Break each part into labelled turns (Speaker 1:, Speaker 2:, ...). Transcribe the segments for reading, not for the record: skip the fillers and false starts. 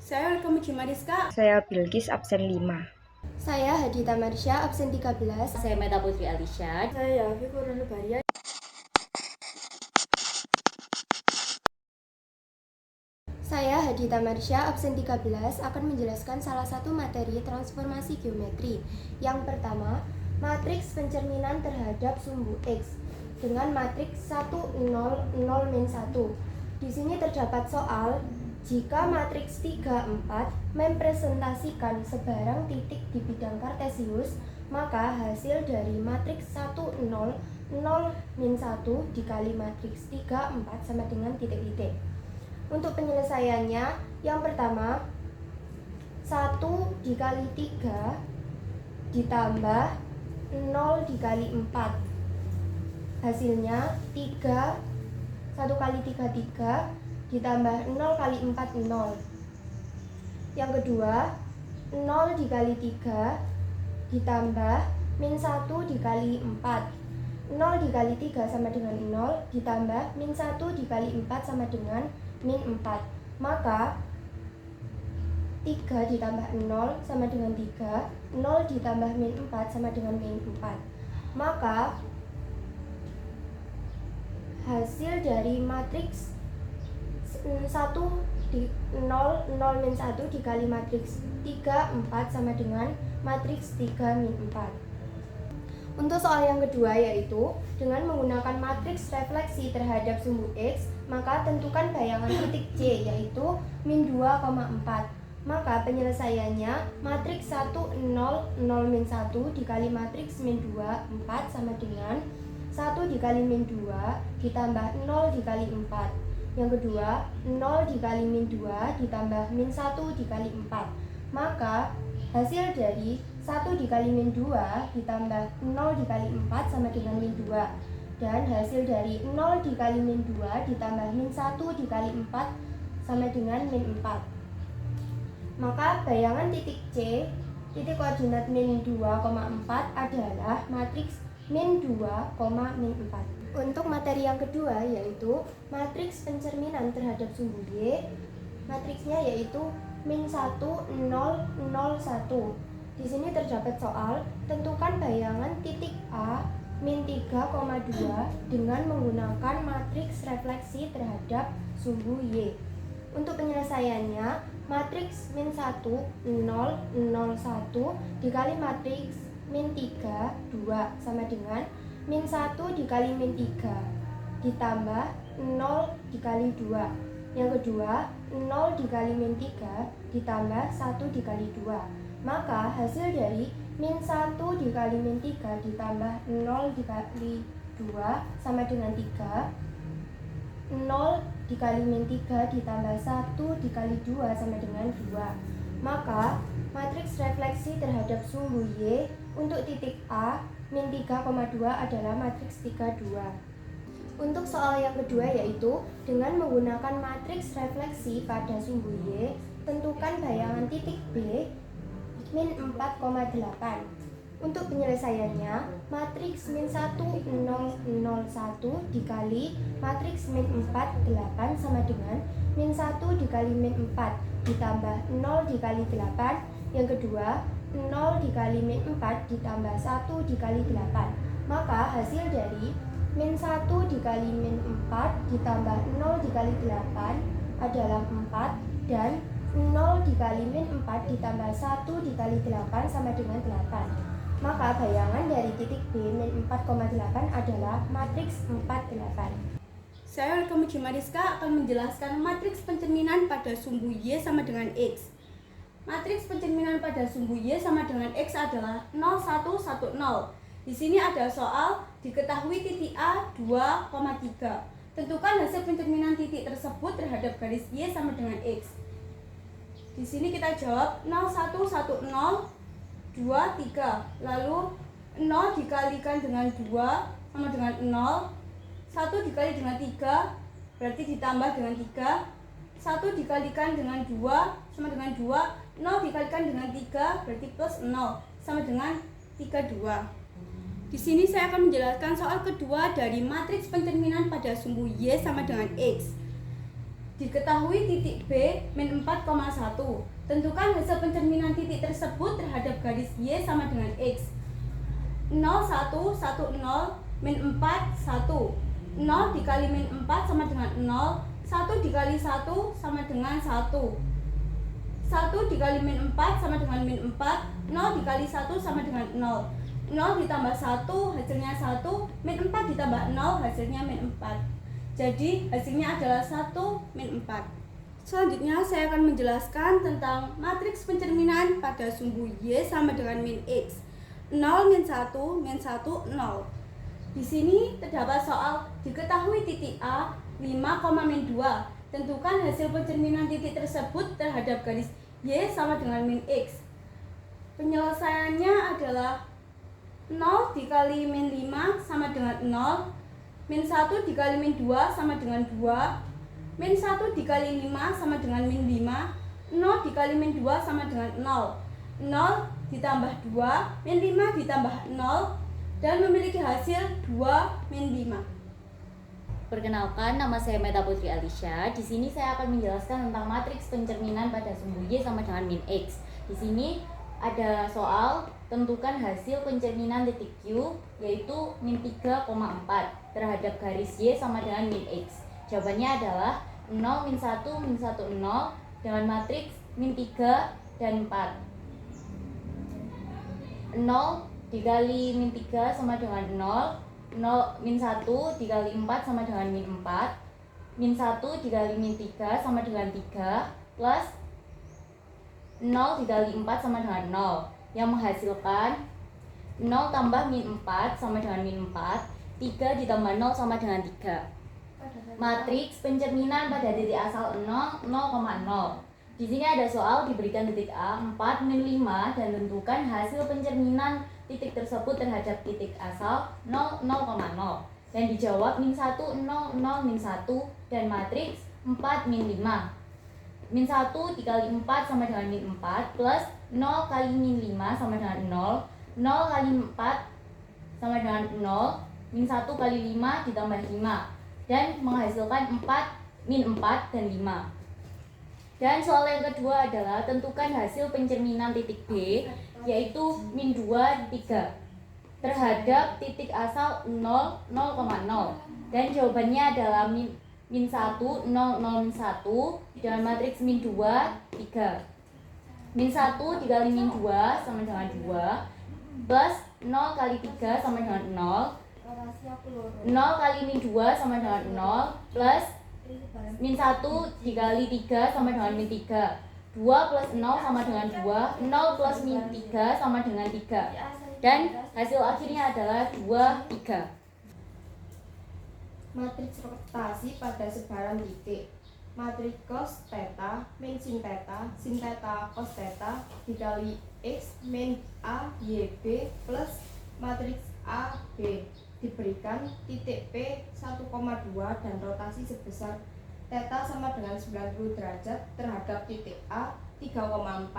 Speaker 1: Saya Welcome Mariska.
Speaker 2: Saya Bilkis, absen 5.
Speaker 3: Saya Hadita Marsha, absen 13.
Speaker 4: Saya Meta Putri Alisha.
Speaker 1: Saya Yafi Kurniabaria.
Speaker 3: Saya Hadita Marsha, absen 13, akan menjelaskan salah satu materi transformasi geometri. Yang pertama, matriks pencerminan terhadap sumbu X dengan matriks 1 0 0 min 1. Di sini terdapat soal jika matriks 3 4 mempresentasikan sebarang titik di bidang kartesius, maka hasil dari matriks 1 0 0 min 1 dikali matriks 3 4 sama dengan titik-titik. Untuk penyelesaiannya, yang pertama 1 dikali 3 ditambah 0 dikali 4. Hasilnya 3, 1 kali 3 3 ditambah 0 kali 4 0. Yang kedua 0 dikali 3 ditambah min 1 dikali 4. 0 dikali 3 sama dengan 0 ditambah min 1 dikali 4 sama dengan min 4. Maka 3 ditambah 0 sama dengan 3, 0 ditambah min 4 sama dengan min 4. Maka hasil dari matriks 1 di 0 0 min 1 dikali matriks 3 4 sama dengan matriks 3 min 4. Untuk soal yang kedua, yaitu dengan menggunakan matriks refleksi terhadap sumbu X, maka tentukan bayangan titik C, yaitu min 2,4. Maka penyelesaiannya matriks 1 0 0 min 1 dikali matriks min 2 4 sama dengan 1 dikali min 2 ditambah 0 dikali 4. Yang kedua 0 dikali min 2 ditambah min 1 dikali 4. Maka hasil dari 1 dikali min 2 ditambah 0 dikali 4 sama dengan min 2. Dan hasil dari 0 dikali min 2 ditambah min 1 dikali 4 sama dengan min 4. Maka bayangan titik C, titik koordinat min 2,4 adalah matriks min 2, min 4. Untuk materi yang kedua, yaitu matriks pencerminan terhadap sumbu Y, matriksnya yaitu min 1 0 0 1. Di sini terdapat soal tentukan bayangan titik A min 3,2 dengan menggunakan matriks refleksi terhadap sumbu Y. Untuk penyelesaiannya, matriks min 1 0 0 1 dikali matriks min 3 2 sama dengan min 1 dikali min 3 ditambah 0 dikali 2. Yang kedua 0 dikali min 3 ditambah 1 dikali 2. Maka hasil dari min 1 dikali min 3 ditambah 0 dikali 2 sama dengan 3. 0 dikali min 3 ditambah 1 dikali 2 sama dengan 2. Maka matriks refleksi terhadap sumbu Y untuk titik A min 3,2 adalah matriks 32. Untuk soal yang kedua, yaitu dengan menggunakan matriks refleksi pada sumbu Y, tentukan bayangan titik B min 4,8. Untuk penyelesaiannya, matriks min 1 0 0 1 dikali matriks min 4 8 sama dengan min 1 dikali min 4 ditambah 0 dikali 8. Yang kedua 0 dikali min 4 ditambah 1 dikali 8. Maka hasil dari min 1 dikali min 4 ditambah 0 dikali 8 adalah 4, dan 0 dikali min 4 ditambah 1 dikali 8 sama dengan 8. Maka bayangan dari titik B min 4,8 adalah matriks 48.
Speaker 1: Saya Welcome Mariska akan menjelaskan matriks pencerminan pada sumbu Y sama dengan X. Matriks pencerminan pada sumbu Y sama dengan X adalah 0 1 1 0. Di sini ada soal diketahui titik A 2,3. Tentukan hasil pencerminan titik tersebut terhadap garis Y sama dengan X. Di sini kita jawab 0 1 1 0 2 3. Lalu 0 dikalikan dengan 2 sama dengan 0. 1 dikali dengan 3 berarti ditambah dengan 3. 1 dikalikan dengan 2 sama dengan 2. 0 dikalikan dengan 3 berarti plus 0 sama dengan 32. Di sini saya akan menjelaskan soal kedua dari matriks pencerminan pada sumbu Y sama dengan X. Diketahui titik B min 4,1. Tentukan hasil pencerminan titik tersebut terhadap garis Y sama dengan X. 0, 1, 1, 0, min 4, 1. 0 dikali min 4 sama dengan 0. 1 dikali 1 sama dengan 1. 1 dikali min 4 sama dengan min 4. 0 dikali 1 sama dengan 0. 0 ditambah 1 hasilnya 1. Min 4 ditambah 0 hasilnya min 4. Jadi hasilnya adalah 1 min 4. Selanjutnya saya akan menjelaskan tentang matriks pencerminan pada sumbu Y sama dengan min X. 0 min 1 min 1 0. Di sini terdapat soal diketahui titik A 5, min 2. Tentukan hasil pencerminan titik tersebut terhadap garis Y sama dengan min X. Penyelesaiannya adalah 0 dikali min 5 sama dengan 0. Min 1 dikali min 2 sama dengan 2. Min 1 dikali 5 sama dengan min 5. 0 dikali min 2 sama dengan 0. 0 ditambah 2, min 5 ditambah 0, dan memiliki hasil 2 min 5.
Speaker 4: Perkenalkan, nama saya Meta Putri Alisha. Di sini saya akan menjelaskan tentang matriks pencerminan pada sumbu Y sama dengan min X. Di sini ada soal tentukan hasil pencerminan titik Q, yaitu min 3,4 terhadap garis Y sama dengan min X. Jawabannya adalah 0, min 1, min 1, 0 dengan matriks min 3 dan 4. 0 dikali min 3 sama dengan 0. 0 min 1 dikali 4 sama dengan min 4. Min 1 dikali min 3 sama dengan 3. Plus 0 dikali 4 sama dengan 0, yang menghasilkan 0 tambah min 4 sama dengan min 4. 3 ditambah 0 sama dengan 3. Matriks pencerminan pada titik asal 0, 0,0. Di sini ada soal diberikan titik A 4, min 5 dan tentukan hasil pencerminan titik tersebut terhadap titik asal 0, 0,0. Dan dijawab min 1, 0, 0, min 1 dan matriks 4, min 5. Min 1 dikali 4 sama dengan min 4 plus 0 kali min 5 sama dengan 0. 0 kali 4 sama dengan 0. Min 1 kali 5 ditambah 5 dan menghasilkan 4, min 4 dan 5. Dan soal yang kedua adalah tentukan hasil pencerminan titik B, yaitu min 2, 3 terhadap titik asal 0, 0,0. Dan jawabannya adalah min 1, 0, 0, min 1 dengan matriks min 2, 3. Min 1 dikali min 2 sama dengan 2 plus 0 kali 3 sama dengan 0. 0 kali min 2 sama dengan 0 plus min 1 dikali 3 sama dengan min 3. 2 plus 0 sama dengan 2. 0 plus min 3 sama dengan 3. Dan hasil akhirnya adalah 2, 3.
Speaker 3: Matriks rotasi pada sebaran titik. Matriks cos theta min sin theta cos theta dikali X min A Y B plus matriks A B diberikan titik P 1,2 dan rotasi sebesar theta sama dengan 90 derajat terhadap titik A 3,4.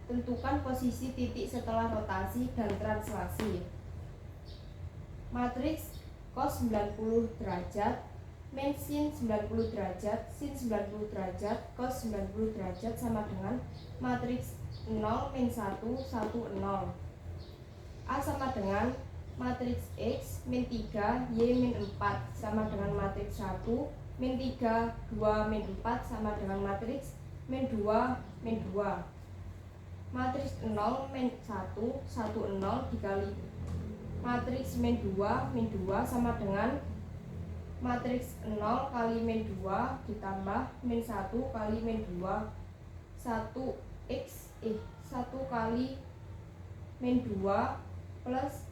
Speaker 3: Tentukan posisi titik setelah rotasi dan translasi. Matriks cos 90 derajat min sin 90 derajat sin 90 derajat cos 90 derajat sama dengan matriks 0 min 1 1 0. A sama dengan matriks X min 3 Y min 4 sama dengan matriks 1 min 3 2 min 4 sama dengan matriks min 2 min 2. Matriks 0 min 1 1 0 dikali matriks min 2 sama dengan matriks 0 kali min 2 ditambah min 1 kali min 2 1 kali min 2 plus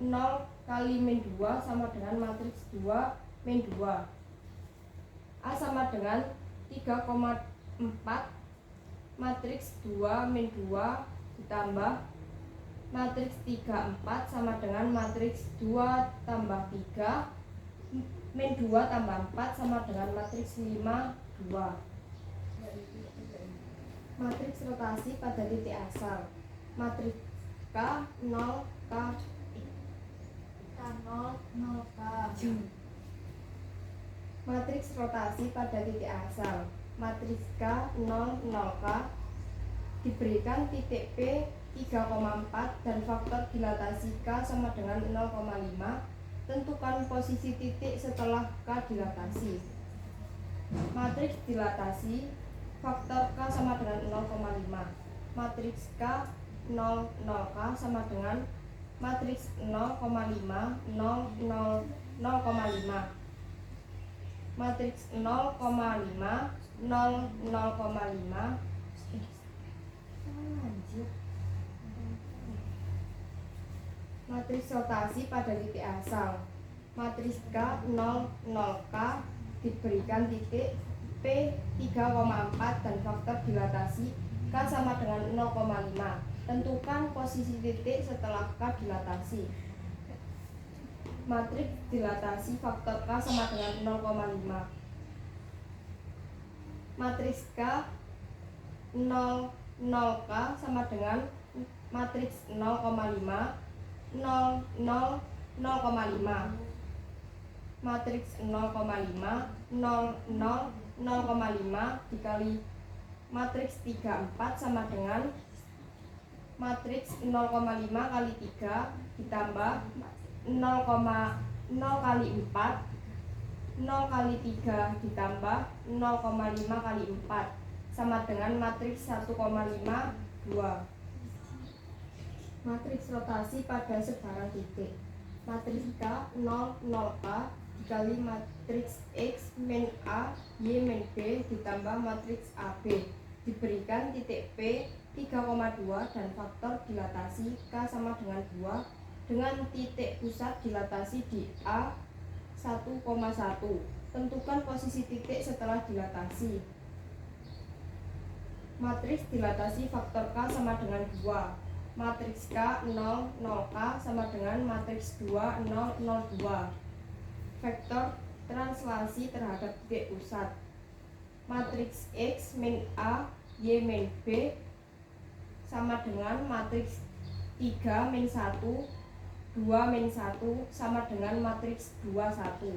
Speaker 3: 0 kali min 2 sama dengan matriks 2 min 2. A sama dengan 3,4 matriks 2 min 2 ditambah matriks 3 4 sama dengan matriks 2 tambah 3 min 2 tambah 4 sama dengan matriks 5 2. Matriks rotasi pada titik asal. Matriks K 0 K 0 0 K Matriks rotasi pada titik asal. Matriks K 0, 0K diberikan titik P 3,4 dan faktor dilatasi K sama dengan 0,5. Tentukan posisi titik setelah K dilatasi. Matriks dilatasi faktor K sama dengan 0,5. Matriks K 0, 0K sama dengan matriks 0,5, 0, 0, 0,5. Matriks 0,5, 0, 0,5. Matriks rotasi pada titik asal. Matriks K 0, 0K diberikan titik P 3,4 dan faktor dilatasi K sama dengan 0,5. Tentukan posisi titik setelah K dilatasi. Matriks dilatasi faktor K sama dengan 0,5. Matriks K 0, 0K sama dengan matriks 0,5, 0, 0, 0,5. Matriks 0,5, 0, 0, 0,5 dikali matriks 34 sama dengan matriks 0,5 kali 3 ditambah 0, 0 kali 4, 0 kali 3 ditambah 0,5 kali 4 sama dengan matriks 1,5, 2. Matriks rotasi pada sebaran titik. Matriks K 0, 0K dikali matriks X min A, Y min B ditambah matriks AB diberikan titik P 3,2 dan faktor dilatasi K sama dengan 2 dengan titik pusat dilatasi di A 1,1. Tentukan posisi titik setelah dilatasi. Matriks dilatasi faktor K sama dengan 2. Matriks K 0, 0K sama dengan matriks 2, 0, 0, 2. Vektor translasi terhadap titik pusat. Matriks X min A, Y min B sama dengan matriks 3 min 1, 2 min 1 sama dengan matriks 2, 1.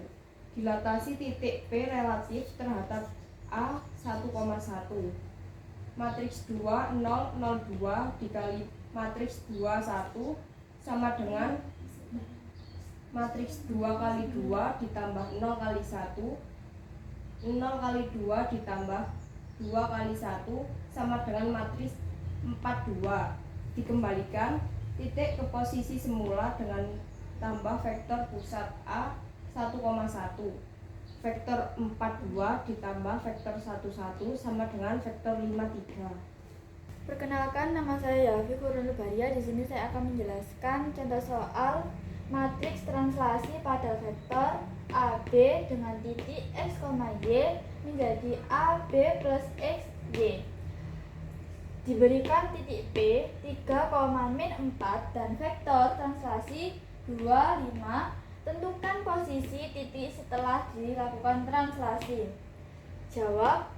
Speaker 3: Dilatasi titik P relatif terhadap A 1,1. Matriks 2, 0, 0, 2 dikali matriks 2, 1 sama dengan matriks 2 kali 2 ditambah 0 kali 1, 0 kali 2 ditambah 2 kali 1 sama dengan matriks 4, 2. Dikembalikan titik ke posisi semula dengan tambah vektor pusat A 1,1. Vektor 4, 2 ditambah vektor 1, 1 sama dengan vektor 5, 3.
Speaker 5: Perkenalkan, nama saya Yafi Kurniabaria. Di sini saya akan menjelaskan contoh soal matriks translasi pada vektor AB dengan titik X, Y menjadi AB plus X, Y. Diberikan titik P 3, min 4 dan vektor translasi 2, 5. Tentukan posisi titik setelah dilakukan translasi. Jawab.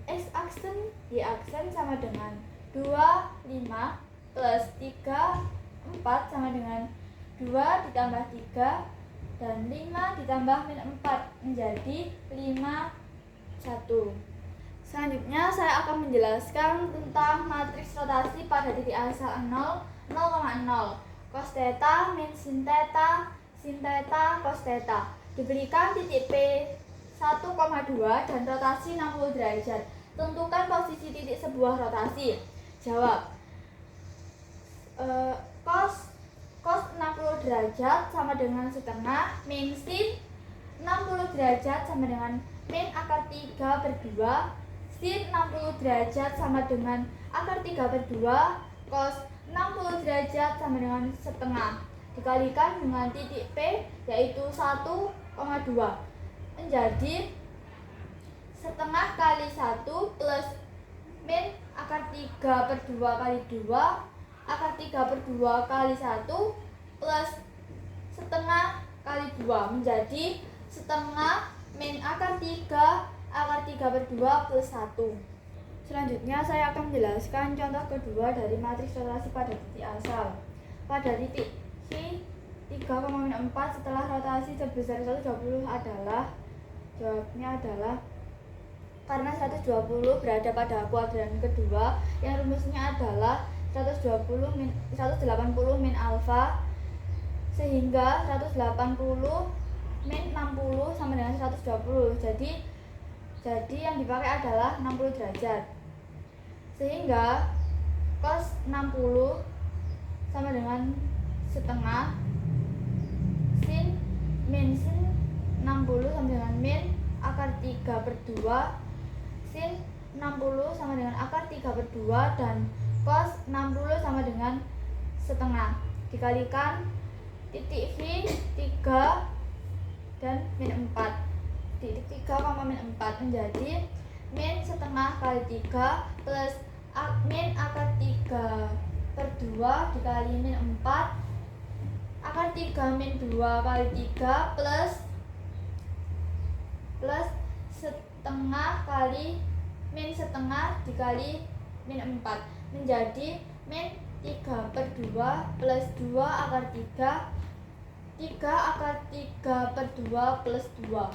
Speaker 5: X aksen Y aksen sama dengan 2, 5 plus 3, 4 sama dengan 2 ditambah 3 dan 5 ditambah min 4 menjadi 5, 1. Selanjutnya saya akan menjelaskan tentang matriks rotasi pada titik asal 0, 0,0. Cos theta min sin theta, cos theta. Diberikan titik P 1,2 dan rotasi 60 derajat. Tentukan posisi titik sebuah rotasi. Jawab. Cos 60 derajat sama dengan setengah min sin 60 derajat sama dengan min akar 3 per 2. Sin 60 derajat sama dengan akar 3 per 2. Cos 60 derajat sama dengan setengah dikalikan dengan titik P yaitu 1,2 menjadi setengah kali 1 plus min akar 3 per 2 kali 2 akar 3 per 2 kali 1 plus setengah kali 2 menjadi setengah min akar 3 per 2 plus 1. Selanjutnya saya akan menjelaskan contoh kedua dari matriks rotasi pada titik asal. Pada titik C 3,4 setelah rotasi sebesar 120 adalah Jawabnya adalah karena 120 berada pada kuadran kedua, yang rumusnya adalah 180 min alfa, sehingga 180 min 60 sama dengan 120. Jadi yang dipakai adalah 60 derajat. Sehingga cos 60 sama dengan setengah sin 60 sama dengan min akar 3/2, sin 60 sama dengan akar 3/2, dan cos 60 sama dengan setengah dikalikan titik V 3 dan min 4. Titik 3, min 4 menjadi min setengah kali 3 plus min akar 3/2 dikali min 4 akar 3 min 2 kali 3 plus setengah kali min setengah dikali min 4 menjadi min 3/2 plus 2 akar 3 akar 3/2 plus 2.